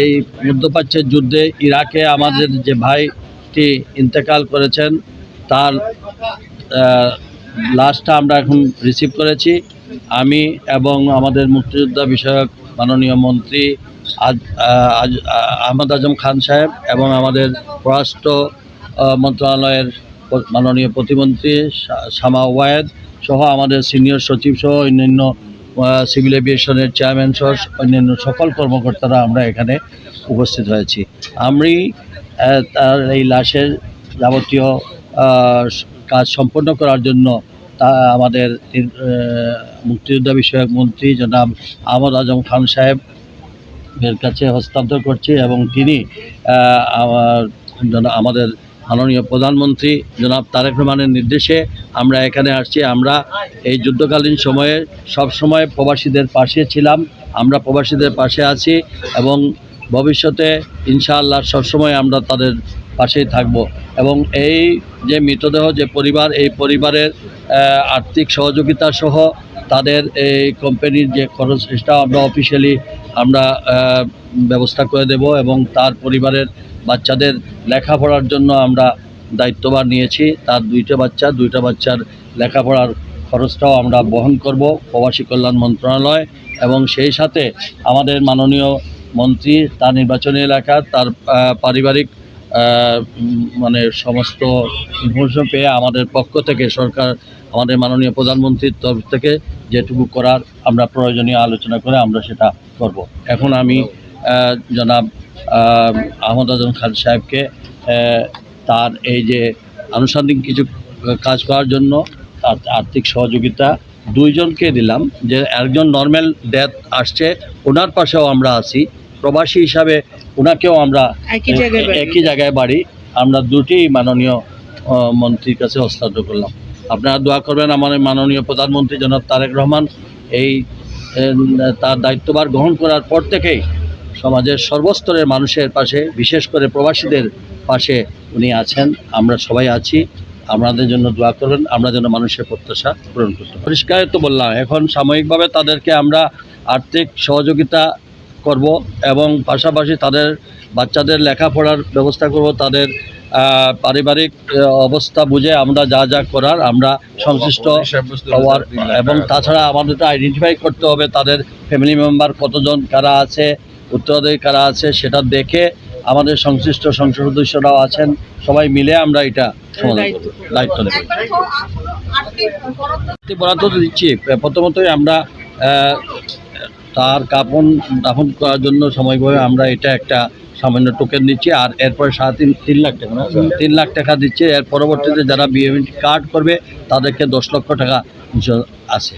এই মধ্যপ্রাচ্যের যুদ্ধে ইরাকে আমাদের যে ভাইটি ইন্তেকাল করেছেন তার লাশটা আমরা এখন রিসিভ করেছি। আমি এবং আমাদের মুক্তিযোদ্ধা বিষয়ক মাননীয় মন্ত্রী আহমদ আজম খান সাহেব এবং আমাদের পররাষ্ট্র মন্ত্রণালয়ের মাননীয় প্রতিমন্ত্রী শামা ওয়ায়েদ সহ আমাদের সিনিয়র সচিব সহ অন্যান্য সিভিল এভিয়েশনের চেয়ারম্যান সহ অন্যান্য সকল কর্মকর্তারা আমরা এখানে উপস্থিত হয়েছি। আমি তার এই লাশের যাবতীয় কাজ সম্পন্ন করার জন্য আমাদের মুক্তিযোদ্ধা বিষয়ক মন্ত্রী জনাব আহমদ আজম খান সাহেবের কাছে হস্তান্তর করছি এবং তিনি আমাদের মাননীয় প্রধানমন্ত্রী জনাব তারেক রহমানের নির্দেশে আমরা এখানে আসছি। আমরা এই যুদ্ধকালীন সময়ে সবসময় প্রবাসীদের পাশে ছিলাম, আমরা প্রবাসীদের পাশে আছি এবং ভবিষ্যতে ইনশাআল্লাহ সবসময় আমরা তাদের পাশেই থাকব। এবং এই যে মৃতদেহ যে পরিবার, এই পরিবারের আর্থিক সহযোগিতা সহ তাদের এই কোম্পানির যে খরচ সেটা আমরা অফিসিয়ালি আমরা ব্যবস্থা করে দেব এবং তার পরিবারের বাচ্চাদের লেখাপড়ার জন্য আমরা দায়িত্বভার নিয়েছি। তার দুইটা বাচ্চার লেখাপড়ার খরচটাও আমরা বহন করব প্রবাসী কল্যাণ মন্ত্রণালয় এবং সেই সাথে আমাদের মাননীয় মন্ত্রী তার নির্বাচনী এলাকা তার পারিবারিক মানে সমস্ত ইনফরমেশন পেয়ে আমাদের পক্ষ থেকে সরকার আমাদের মাননীয় প্রধানমন্ত্রীর তরফ থেকে যেটুকু করার আমরা প্রয়োজনীয় আলোচনা করে আমরা সেটা করব। এখন আমি জনাব আহমদ আজম খান সাহেবকে তার এই যে আনুষঙ্গিক কিছু কাজ করার জন্য আর্থিক সহযোগিতা দুইজনকে দিলাম। যে একজন নর্মাল ডেথ আসছে, ওনার পাশেও আমরা আছি, প্রবাসী হিসাবে ওনাকেও আমরা একই জায়গায় বাড়ি আমরা দুটি মাননীয় মন্ত্রীর কাছে হস্তান্তর করলাম। আপনারা দোয়া করবেন আমাদের মাননীয় প্রধানমন্ত্রী জনাব তারেক রহমান এই তার দায়িত্বভার গ্রহণ করার পর থেকেই সমাজের সর্বস্তরের মানুষের পাশে, বিশেষ করে প্রবাসীদের পাশে উনি আছেন। আমরা সবাই আছি, আমাদের জন্য দোয়া করবেন, আমরা যেন মানুষের প্রত্যাশা পূরণ করতে পারি। পরিষ্কার তো বললাম, এখন সাময়িকভাবে তাদেরকে আমরা আর্থিক সহযোগিতা করব এবং পাশাপাশি তাদের বাচ্চাদের লেখাপড়ার ব্যবস্থা করব। তাদের পারিবারিক অবস্থা বুঝে আমরা যা যা করার আমরা সংশ্লিষ্ট হওয়ার এবং তাছাড়া আমাদের আইডেন্টিফাই করতে হবে তাদের ফ্যামিলি মেম্বার কতজন কারা আছে, উত্তরাধিকারী কারা আছে, সেটা দেখে আমাদের সংশ্লিষ্ট সংসদ সদস্যরাও আছেন, সবাই মিলে আমরা এটা সমাধান করব, দায়িত্ব নেব। বরাদ্দ দিচ্ছি প্রথমতই আমরা তার কাফন দাফন করার জন্য সময়ভাবে আমরা এটা একটা সামান্য টোকেন দিচ্ছি, আর এরপরে 3.5 লাখ টাকা 3 লাখ টাকা দিচ্ছে। এর পরবর্তীতে যারা বিএমএনটি কার্ড করবে তাদেরকে 10 লক্ষ টাকা আছে।